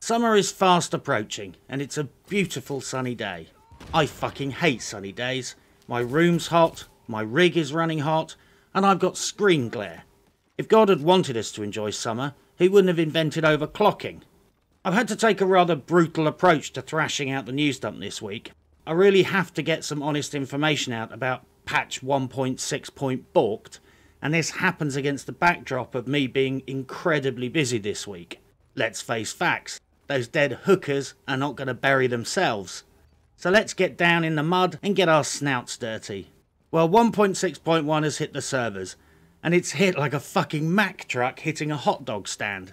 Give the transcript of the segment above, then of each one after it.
Summer is fast approaching and it's a beautiful sunny day. I fucking hate sunny days. My room's hot, my rig is running hot, and I've got screen glare. If God had wanted us to enjoy summer, he wouldn't have invented overclocking. I've had to take a rather brutal approach to thrashing out the news dump this week. I really have to get some honest information out about patch 1.6. Balked, and this happens against the backdrop of me being incredibly busy this week. Let's face facts. Those dead hookers are not going to bury themselves. So let's get down in the mud and get our snouts dirty. Well, 1.6.1 has hit the servers, and it's hit like a fucking Mack truck hitting a hot dog stand.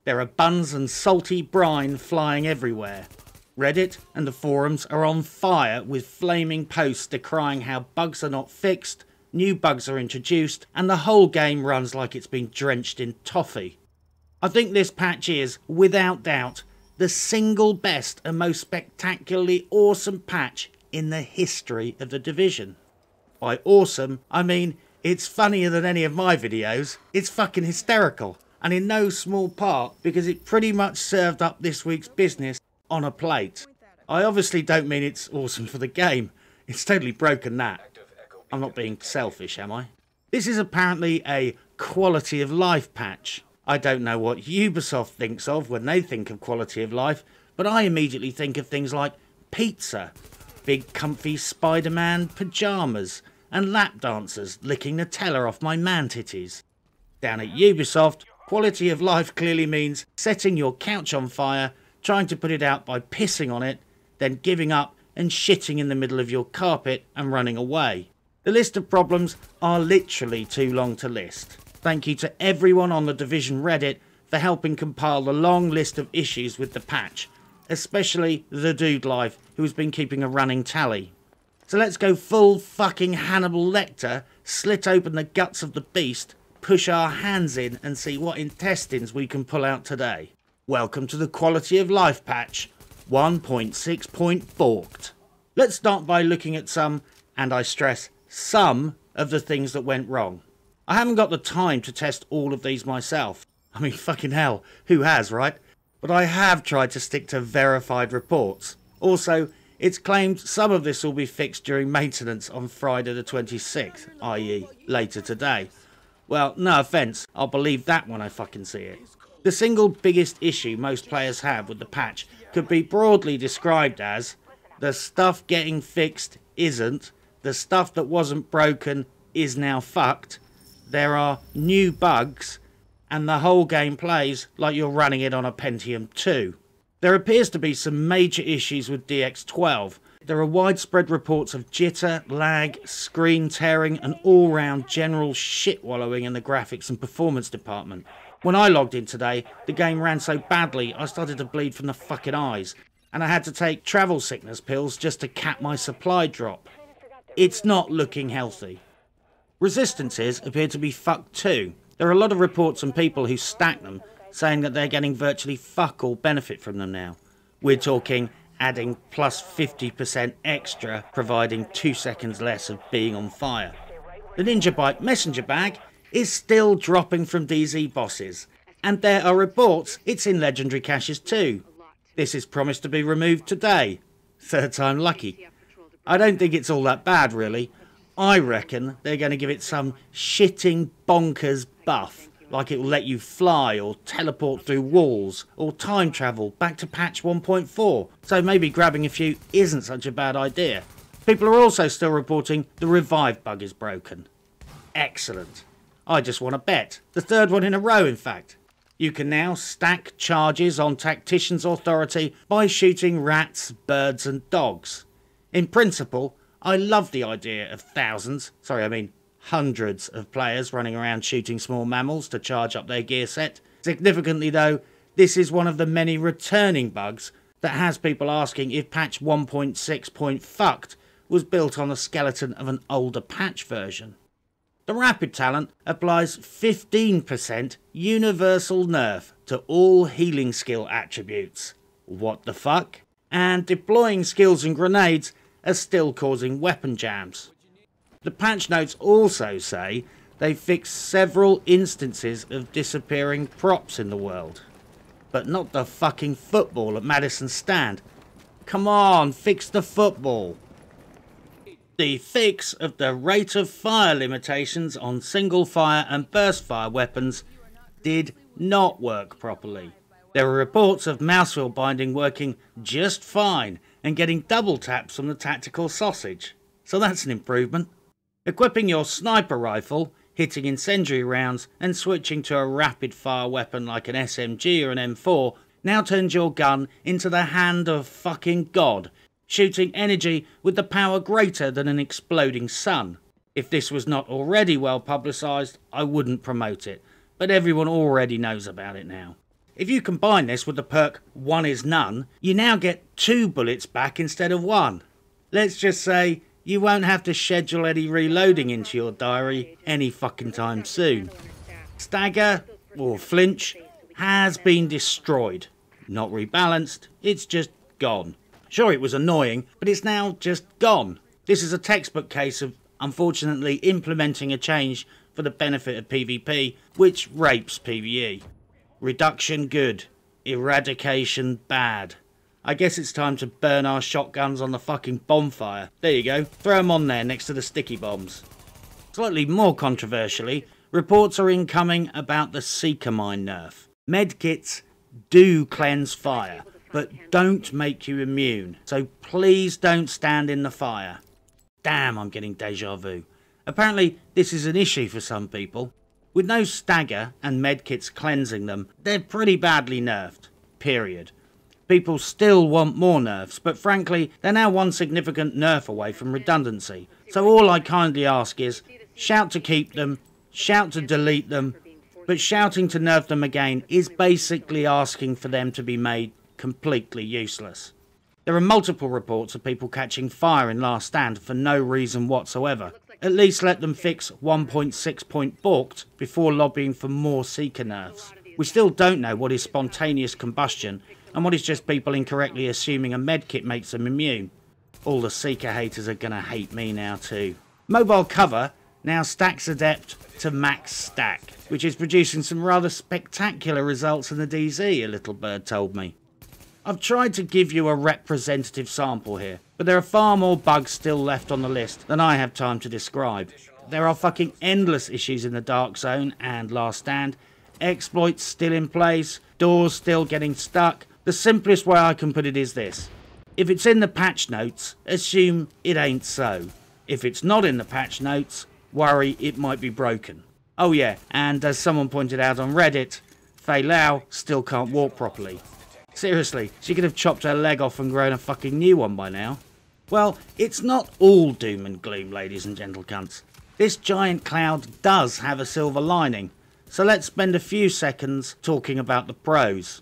There are buns and salty brine flying everywhere. Reddit and the forums are on fire with flaming posts decrying how bugs are not fixed, new bugs are introduced, and the whole game runs like it's been drenched in toffee. I think this patch is, without doubt, the single best and most spectacularly awesome patch in the history of the Division. By awesome, I mean it's funnier than any of my videos. It's fucking hysterical, and in no small part because it pretty much served up this week's business on a plate. I obviously don't mean it's awesome for the game. It's totally broken that. I'm not being selfish, am I? This is apparently a quality of life patch. I don't know what Ubisoft thinks of when they think of quality of life, but I immediately think of things like pizza, big comfy Spider-Man pyjamas, and lap dancers licking Nutella off my man-titties. Down at Ubisoft, quality of life clearly means setting your couch on fire, trying to put it out by pissing on it, then giving up and shitting in the middle of your carpet and running away. The list of problems are literally too long to list. Thank you to everyone on the Division Reddit for helping compile the long list of issues with the patch, especially TheDudeLife, who has been keeping a running tally. So let's go full fucking Hannibal Lecter, slit open the guts of the beast, push our hands in and see what intestines we can pull out today. Welcome to the Quality of Life patch, 1.6. Balked. Let's start by looking at some, and I stress some, of the things that went wrong. I haven't got the time to test all of these myself. I mean, fucking hell, who has, right? But I have tried to stick to verified reports. Also, it's claimed some of this will be fixed during maintenance on Friday the 26th, i.e. later today. Well, no offence, I'll believe that when I fucking see it. The single biggest issue most players have with the patch could be broadly described as the stuff getting fixed isn't, the stuff that wasn't broken is now fucked, there are new bugs, and the whole game plays like you're running it on a Pentium 2. There appears to be some major issues with DX12. There are widespread reports of jitter, lag, screen tearing, and all-round general shit-wallowing in the graphics and performance department. When I logged in today, the game ran so badly I started to bleed from the fucking eyes, and I had to take travel sickness pills just to cap my supply drop. It's not looking healthy. Resistances appear to be fucked too. There are a lot of reports from people who stack them, saying that they're getting virtually fuck all benefit from them now. We're talking adding plus 50% extra, providing 2 seconds less of being on fire. The Ninja Bike messenger bag is still dropping from DZ bosses, and there are reports it's in legendary caches too. This is promised to be removed today. Third time lucky. I don't think it's all that bad really. I reckon they're going to give it some shitting bonkers buff, like it will let you fly or teleport through walls or time travel back to patch 1.4, so maybe grabbing a few isn't such a bad idea. People are also still reporting the revive bug is broken. Excellent. I just want to bet. The third one in a row, in fact. You can now stack charges on Tactician's authority by shooting rats, birds and dogs. In principle, I love the idea of hundreds of players running around shooting small mammals to charge up their gear set. Significantly though, this is one of the many returning bugs that has people asking if patch 1.6. Fucked was built on the skeleton of an older patch version. The rapid talent applies 15% universal nerf to all healing skill attributes. What the fuck? And deploying skills and grenades are still causing weapon jams. The patch notes also say They fixed several instances of disappearing props in the world. But not the fucking football at Madison Stand. Come on, fix the football. The fix of the rate of fire limitations on single fire and burst fire weapons did not work properly. There were reports of mouse wheel binding working just fine and getting double taps from the tactical sausage. So that's an improvement. Equipping your sniper rifle, hitting incendiary rounds and switching to a rapid fire weapon like an SMG or an M4 now turns your gun into the hand of fucking God, shooting energy with the power greater than an exploding sun. If this was not already well publicised, I wouldn't promote it, but everyone already knows about it now. If you combine this with the perk one is none, you now get 2 bullets back instead of 1. Let's just say you won't have to schedule any reloading into your diary any fucking time soon. Stagger, or flinch, has been destroyed. Not rebalanced, it's just gone. Sure, it was annoying, but it's now just gone. This is a textbook case of, unfortunately, implementing a change for the benefit of PvP, which rapes PvE. Reduction good, eradication bad. I guess it's time to burn our shotguns on the fucking bonfire. There you go, throw them on there next to the sticky bombs. Slightly more controversially, reports are incoming about the Seeker mine nerf. Medkits do cleanse fire, but don't make you immune, so please don't stand in the fire. Damn, I'm getting deja vu. Apparently this is an issue for some people. With no stagger and medkits cleansing them, they're pretty badly nerfed, period. People still want more nerfs, but frankly, they're now one significant nerf away from redundancy. So all I kindly ask is, shout to keep them, shout to delete them, but shouting to nerf them again is basically asking for them to be made completely useless. There are multiple reports of people catching fire in Last Stand for no reason whatsoever. At least let them fix 1.6 point balked before lobbying for more Seeker nerfs. We still don't know what is spontaneous combustion and what is just people incorrectly assuming a medkit makes them immune. All the Seeker haters are gonna hate me now too. Mobile cover now stacks adept to max stack, which is producing some rather spectacular results in the DZ, a little bird told me. I've tried to give you a representative sample here, but there are far more bugs still left on the list than I have time to describe. There are fucking endless issues in the Dark Zone and Last Stand, exploits still in place, doors still getting stuck. The simplest way I can put it is this: if it's in the patch notes, assume it ain't so. If it's not in the patch notes, worry it might be broken. Oh yeah, and as someone pointed out on Reddit, Fei Lao still can't walk properly. Seriously, she could have chopped her leg off and grown a fucking new one by now. Well, it's not all doom and gloom, ladies and gentle cunts. This giant cloud does have a silver lining, so let's spend a few seconds talking about the pros.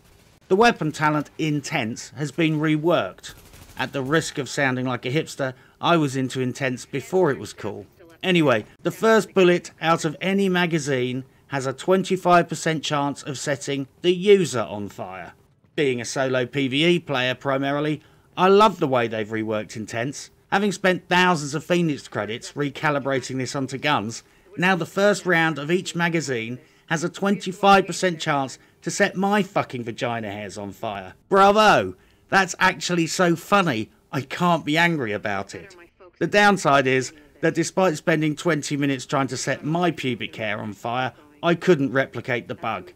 The weapon talent Intense has been reworked. At the risk of sounding like a hipster, I was into Intense before it was cool. Anyway, the first bullet out of any magazine has a 25% chance of setting the user on fire. Being a solo PvE player primarily, I love the way they've reworked Intense. Having spent thousands of Phoenix credits recalibrating this onto guns, now the first round of each magazine has a 25% chance to set my fucking vagina hairs on fire. Bravo! That's actually so funny, I can't be angry about it. The downside is that despite spending 20 minutes trying to set my pubic hair on fire, I couldn't replicate the bug.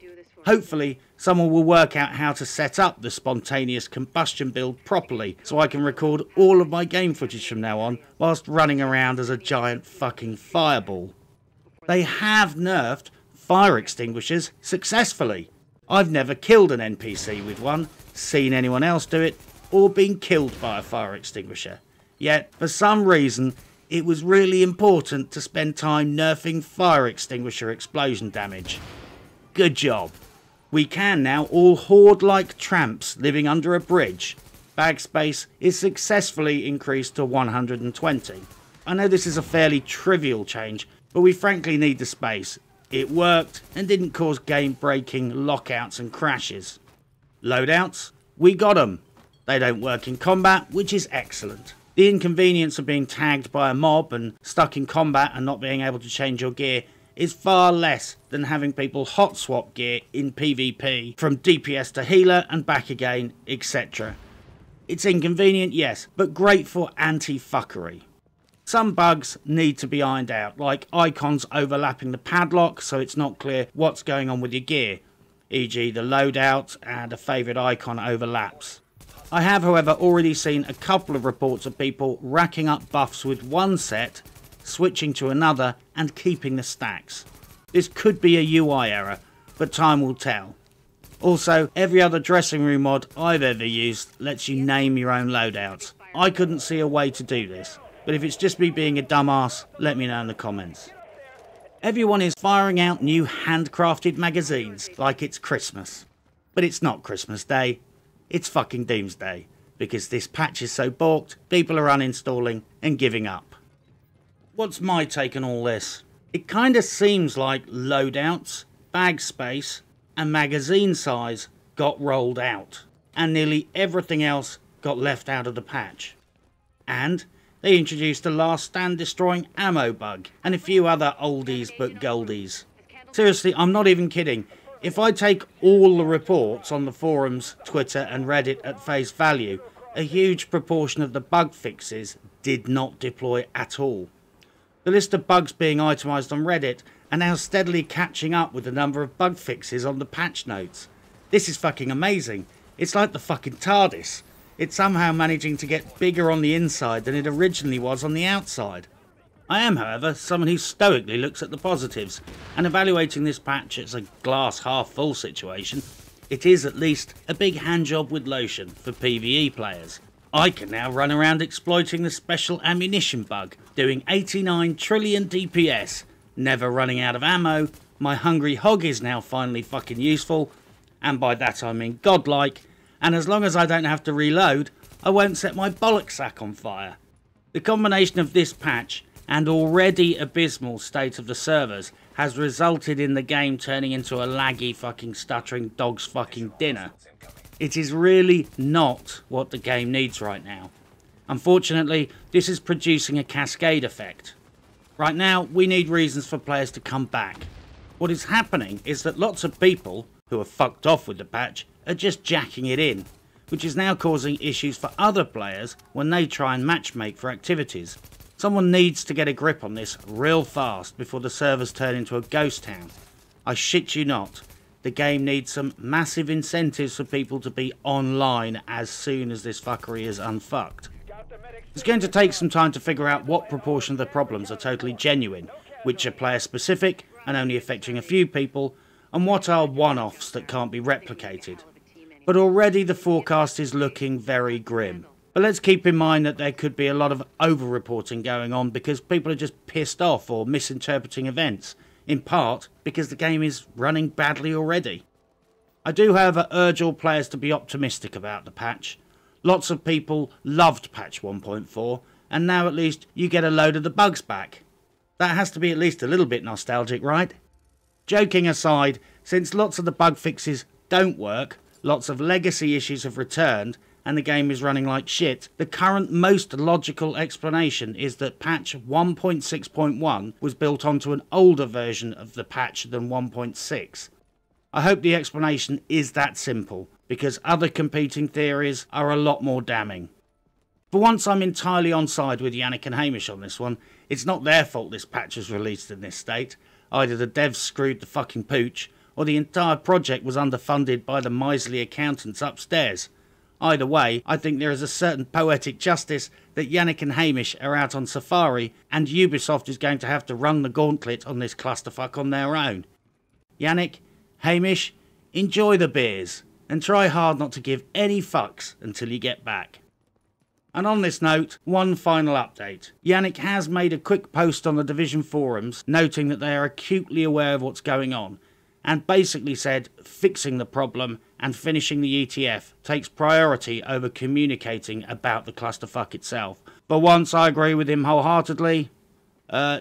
Hopefully, someone will work out how to set up the spontaneous combustion build properly so I can record all of my game footage from now on whilst running around as a giant fucking fireball. They have nerfed fire extinguishers successfully. I've never killed an NPC with one, seen anyone else do it, or been killed by a fire extinguisher. Yet, for some reason, it was really important to spend time nerfing fire extinguisher explosion damage. Good job. We can now all hoard like tramps living under a bridge. Bag space is successfully increased to 120. I know this is a fairly trivial change, but we frankly need the space. It worked and didn't cause game-breaking lockouts and crashes. Loadouts? We got them. They don't work in combat, which is excellent. The inconvenience of being tagged by a mob and stuck in combat and not being able to change your gear is far less than having people hot swap gear in PvP from DPS to healer and back again, etc. It's inconvenient, yes, but great for anti-fuckery. Some bugs need to be ironed out, like icons overlapping the padlock so it's not clear what's going on with your gear, e.g. the loadout and a favourite icon overlaps. I have, however, already seen a couple of reports of people racking up buffs with one set, switching to another and keeping the stacks. This could be a UI error, but time will tell. Also, every other dressing room mod I've ever used lets you name your own loadouts. I couldn't see a way to do this, but if it's just me being a dumbass, let me know in the comments. Everyone is firing out new handcrafted magazines like it's Christmas. But it's not Christmas Day, it's fucking Doomsday, because this patch is so balked, people are uninstalling and giving up. What's my take on all this? It kinda seems like loadouts, bag space and magazine size got rolled out, and nearly everything else got left out of the patch. And they introduced a last stand destroying ammo bug and a few other oldies but goldies. Seriously, I'm not even kidding. If I take all the reports on the forums, Twitter and Reddit at face value, a huge proportion of the bug fixes did not deploy at all. The list of bugs being itemised on Reddit are now steadily catching up with the number of bug fixes on the patch notes. This is fucking amazing. It's like the fucking TARDIS. It's somehow managing to get bigger on the inside than it originally was on the outside. I am, however, someone who stoically looks at the positives, and evaluating this patch as a glass half full situation, it is at least a big handjob with lotion for PvE players. I can now run around exploiting the special ammunition bug, doing 89 trillion DPS, never running out of ammo, my hungry hog is now finally fucking useful, and by that I mean godlike, and as long as I don't have to reload, I won't set my bollock sack on fire. The combination of this patch and already abysmal state of the servers has resulted in the game turning into a laggy fucking stuttering dog's fucking dinner. It is really not what the game needs right now. Unfortunately, this is producing a cascade effect. Right now, we need reasons for players to come back. What is happening is that lots of people who are fucked off with the patch are just jacking it in, which is now causing issues for other players when they try and matchmake for activities. Someone needs to get a grip on this real fast before the servers turn into a ghost town. I shit you not, the game needs some massive incentives for people to be online as soon as this fuckery is unfucked. It's going to take some time to figure out what proportion of the problems are totally genuine, which are player specific and only affecting a few people, and what are one-offs that can't be replicated. But already the forecast is looking very grim. But let's keep in mind that there could be a lot of over-reporting going on because people are just pissed off or misinterpreting events, in part because the game is running badly already. I do, however, urge all players to be optimistic about the patch. Lots of people loved patch 1.4, and now at least you get a load of the bugs back. That has to be at least a little bit nostalgic, right? Joking aside, since lots of the bug fixes don't work, lots of legacy issues have returned, and the game is running like shit, the current most logical explanation is that patch 1.6.1 was built onto an older version of the patch than 1.6. I hope the explanation is that simple, because other competing theories are a lot more damning. For once I'm entirely on side with Yannick and Hamish on this one. It's not their fault this patch was released in this state. Either the devs screwed the fucking pooch, or the entire project was underfunded by the miserly accountants upstairs. Either way, I think there is a certain poetic justice that Yannick and Hamish are out on safari, and Ubisoft is going to have to run the gauntlet on this clusterfuck on their own. Yannick, Hamish, enjoy the beers, and try hard not to give any fucks until you get back. And on this note, one final update. Yannick has made a quick post on the Division forums, noting that they are acutely aware of what's going on, and basically said fixing the problem and finishing the ETF takes priority over communicating about the clusterfuck itself. For once, I agree with him wholeheartedly.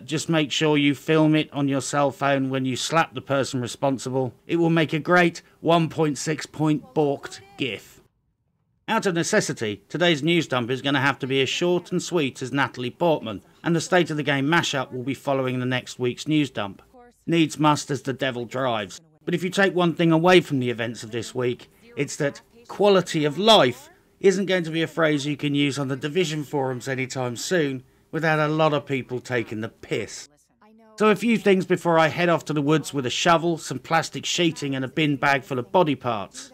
Just make sure you film it on your cell phone when you slap the person responsible. It will make a great 1.6 point balked gif. Out of necessity, today's news dump is going to have to be as short and sweet as Natalie Portman, and the State of the Game mashup will be following the next week's news dump. Needs must as the devil drives. But if you take one thing away from the events of this week, it's that quality of life isn't going to be a phrase you can use on the Division forums anytime soon without a lot of people taking the piss. So a few things before I head off to the woods with a shovel, some plastic sheeting and a bin bag full of body parts.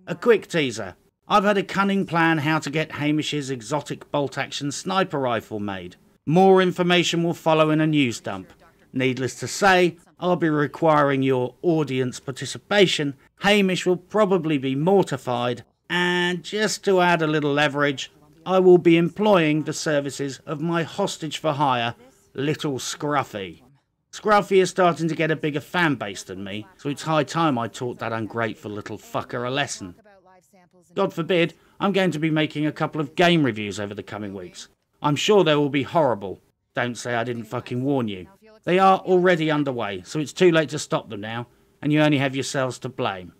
A quick teaser. I've had a cunning plan how to get Hamish's exotic bolt-action sniper rifle made. More information will follow in a news dump. Needless to say, I'll be requiring your audience participation. Hamish will probably be mortified, and just to add a little leverage, I will be employing the services of my hostage for hire, Little Scruffy. Scruffy is starting to get a bigger fan base than me, so it's high time I taught that ungrateful little fucker a lesson. God forbid, I'm going to be making a couple of game reviews over the coming weeks. I'm sure they will be horrible. Don't say I didn't fucking warn you. They are already underway, so it's too late to stop them now, and you only have yourselves to blame.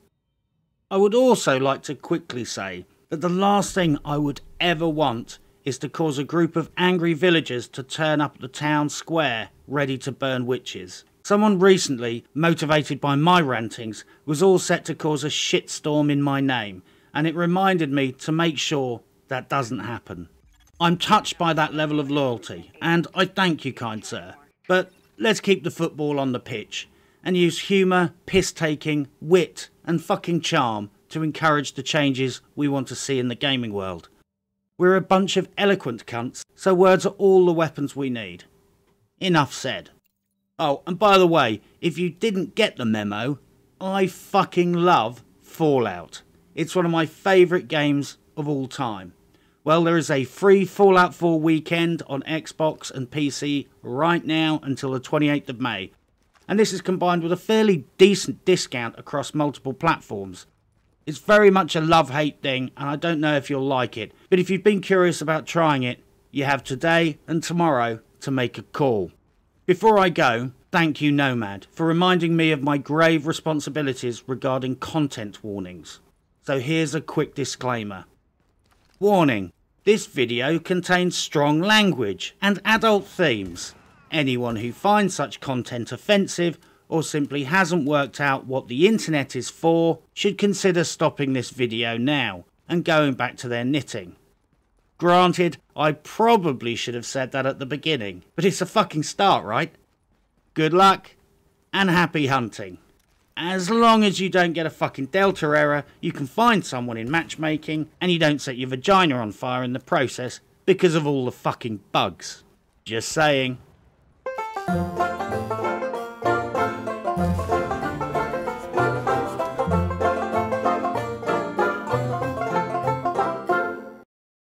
I would also like to quickly say that the last thing I would ever want is to cause a group of angry villagers to turn up at the town square ready to burn witches. Someone recently, motivated by my rantings, was all set to cause a shitstorm in my name, and it reminded me to make sure that doesn't happen. I'm touched by that level of loyalty, and I thank you, kind sir. But let's keep the football on the pitch, and use humour, piss-taking, wit, and fucking charm to encourage the changes we want to see in the gaming world. We're a bunch of eloquent cunts, so words are all the weapons we need. Enough said. Oh, and by the way, if you didn't get the memo, I fucking love Fallout. It's one of my favourite games of all time. Well, there is a free Fallout 4 weekend on Xbox and PC right now until the 28th of May. And this is combined with a fairly decent discount across multiple platforms. It's very much a love-hate thing, and I don't know if you'll like it. But if you've been curious about trying it, you have today and tomorrow to make a call. Before I go, thank you Nomad for reminding me of my grave responsibilities regarding content warnings. So here's a quick disclaimer. Warning, this video contains strong language and adult themes. Anyone who finds such content offensive or simply hasn't worked out what the internet is for should consider stopping this video now and going back to their knitting. Granted, I probably should have said that at the beginning, but it's a fucking start, right? Good luck and happy hunting. As long as you don't get a fucking Delta error, you can find someone in matchmaking and you don't set your vagina on fire in the process because of all the fucking bugs. Just saying.